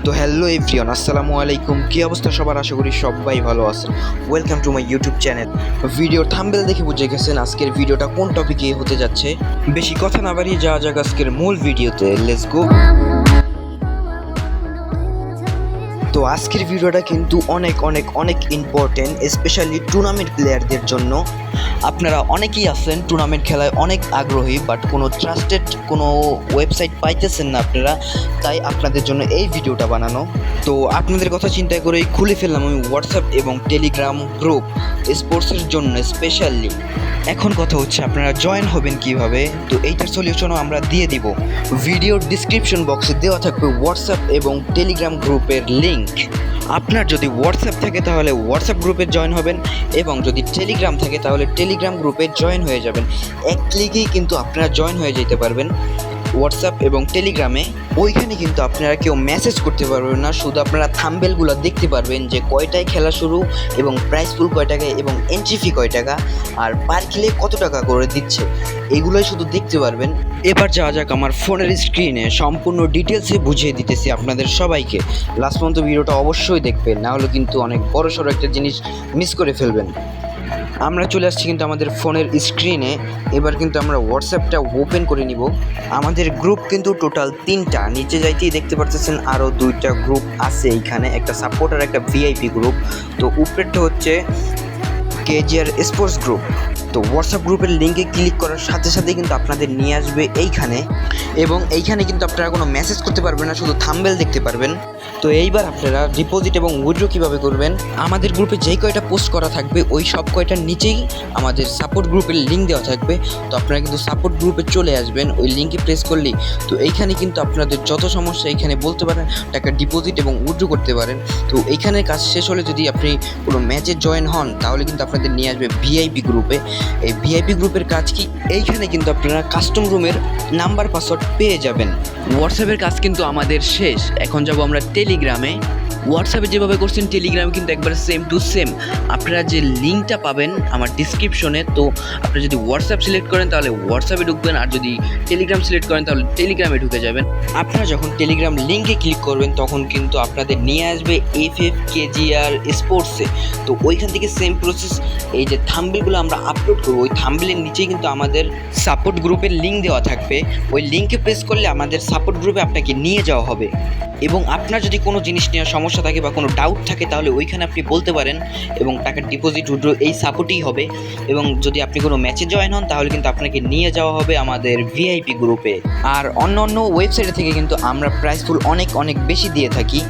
তো hello everyone, আসসালামু আলাইকুম। কী অবস্থা সবার? আশা করি সবাই ভালো আছেন। Welcome to my YouTube channel. ভিডিওর থাম্বনেল দেখে বুঝে গেছেন আজকের ভিডিওটা কোন টপিকে হতে যাচ্ছে। বেশি কথা না বাড়িয়ে যাওয়া যাক আজকের মূল ভিডিওতে। Let's go. তো আজকের ভিডিওটা কিন্তু অনেক অনেক অনেক ইম্পর্টেন্ট, স্পেশালি টুর্নামেন্ট প্লেয়ারদের জন্য। আপনারা অনেকেই আছেন টুর্নামেন্ট খেলায় অনেক আগ্রহী, বাট কোনো ট্রাস্টেড কোনো ওয়েবসাইট পাইতেছেন না আপনারা, তাই আপনাদের জন্য এই ভিডিওটা বানানো। তো আপনাদের কথা চিন্তা করেই খুলে ফেললাম আমি হোয়াটসঅ্যাপ এবং টেলিগ্রাম গ্রুপ স্পোর্টসের জন্য স্পেশালি। এখন কথা হচ্ছে আপনারা জয়েন হবেন কিভাবে। তো এইটার সলিউশনও আমরা দিয়ে দিব। ভিডিওর ডিসক্রিপশন বক্সে দেওয়া থাকবে হোয়াটসঅ্যাপ এবং টেলিগ্রাম গ্রুপের লিঙ্ক। আপনার যদি হোয়াটসঅ্যাপ থাকে তাহলে হোয়াটসঅ্যাপ গ্রুপে জয়েন হবেন, এবং যদি টেলিগ্রাম থাকে তাহলে টেলিগ্রাম গ্রুপে জয়েন হয়ে যাবেন। এক ক্লিকেই কিন্তু আপনারা জয়েন হয়ে যেতে পারবেন হোয়াটসঅ্যাপ এবং টেলিগ্রামে। ওইখানে কিন্তু আপনারা কেউ মেসেজ করতে পারবেন না, শুধু আপনারা থাম্বনেলগুলো দেখতে পারবেন যে কয়টায় খেলা শুরু এবং প্রাইস পুল কয় টাকা এবং এন্ট্রি ফি কয় টাকা আর পার কিলে কত টাকা করে দিচ্ছে, এগুলোই শুধু দেখতে পারবেন। এবার যাওয়া যাক আমার ফোনের স্ক্রিনে, সম্পূর্ণ ডিটেলসে বুঝিয়ে দিতেছি আপনাদের সবাইকে। লাস্ট পর্যন্ত ভিডিওটা অবশ্যই দেখবেন, নাহলে কিন্তু অনেক বড় সড়ো একটা জিনিস মিস করে ফেলবেন। আমরা চলে আসছি কিন্তু আমাদের ফোনের স্ক্রিনে। এবার কিন্তু আমরা হোয়াটসঅ্যাপটা ওপেন করে নিব। আমাদের গ্রুপ কিন্তু টোটাল 3টা, নিচে যাইতেই দেখতে পাচ্ছেন আরও 2টা গ্রুপ আছে এইখানে, একটা সাপোর্ট আর একটা ভিআইপি গ্রুপ। তো উপরেরটা হচ্ছে কেজিআর স্পোর্টস গ্রুপ। তো হোয়াটসঅ্যাপ গ্রুপের লিঙ্কে ক্লিক করার সাথে সাথেই কিন্তু আপনাদের নিয়ে আসবে এইখানে, এবং এইখানে কিন্তু আপনারা কোনো মেসেজ করতে পারবেন না, শুধু থাম্বনেল দেখতে পারবেন। তো এইবার আপনারা ডিপোজিট এবং উইথড্র কীভাবে করবেন, আমাদের গ্রুপে যেই কয়টা পোস্ট করা থাকবে ওই সব কয়টার নিচেই আমাদের সাপোর্ট গ্রুপের লিঙ্ক দেওয়া থাকবে। তো আপনারা কিন্তু সাপোর্ট গ্রুপে চলে আসবেন, ওই লিঙ্কে প্রেস করলেই তো এইখানে কিন্তু আপনাদের যত সমস্যা এইখানে বলতে পারেন, টাকা ডিপোজিট এবং উইথড্র করতে পারেন। তো এইখানের কাজ শেষ হলে যদি আপনি কোনো ম্যাচে জয়েন হন তাহলে কিন্তু আপনাদের নিয়ে আসবে ভিআইপি গ্রুপে। এই ভিআইপি গ্রুপের কাজ কি, এইখানে কিন্তু আপনারা কাস্টম রুমের নাম্বার পাসওয়ার্ড পেয়ে যাবেন। হোয়াটসঅ্যাপের কাজ কিন্তু আমাদের শেষ, এখন যাব আমরা টেলিগ্রামে। হোয়াটসঅ্যাপে যেভাবে করছেন টেলিগ্রামে কিন্তু একবার সেম টু সেম। আপনারা যে লিঙ্কটা পাবেন আমার ডিসক্রিপশনে, তো আপনারা যদি হোয়াটসঅ্যাপ সিলেক্ট করেন তাহলে হোয়াটসঅ্যাপে ঢুকবেন, আর যদি টেলিগ্রাম সিলেক্ট করেন তাহলে টেলিগ্রামে ঢুকে যাবেন। আপনারা যখন টেলিগ্রাম লিঙ্কে ক্লিক করবেন তখন কিন্তু আপনাদের নিয়ে আসবে কেজিআর স্পোর্টসে। তো ওইখান থেকে সেম প্রসেস, এই যে থাম্বনেলগুলো আমরা আপলোড করবো ওই থাম্বনেলের নিচেই কিন্তু আমাদের সাপোর্ট গ্রুপের লিঙ্ক দেওয়া থাকবে। ওই লিঙ্কে প্রেস করলে আমাদের সাপোর্ট গ্রুপে আপনাকে নিয়ে যাওয়া হবে। এবং আপনার যদি কোনো জিনিস নেওয়ার সমস্যা থাকে বা কোনো ডাউট থাকে তাহলে ওইখানে আপনি বলতে পারেন, এবং টাকার ডিপোজিট উইথড্র এই সাপোর্টই হবে। এবং যদি আপনি কোনো ম্যাচে জয়েন হন তাহলে কিন্তু আপনাকে নিয়ে যাওয়া হবে আমাদের ভিআইপি গ্রুপে। আর অন্য অন্য ওয়েবসাইট থেকে কিন্তু আমরা প্রাইস পুল অনেক অনেক বেশি দিয়ে থাকি।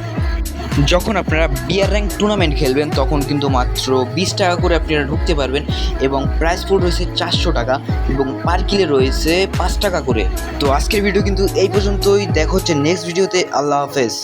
যখন আপনারা বিয়ার র্যাঙ্ক টুর্নামেন্ট খেলবেন তখন কিন্তু মাত্র 20 টাকা করে আপনারা ঢুকতে পারবেন, এবং প্রাইস পুল রয়েছে 400 টাকা এবং পার কিলে রয়েছে 5 টাকা করে। তো আজকের ভিডিও কিন্তু এই পর্যন্তই, দেখা হচ্ছে নেক্সট ভিডিওতে। আল্লাহ হাফেজ।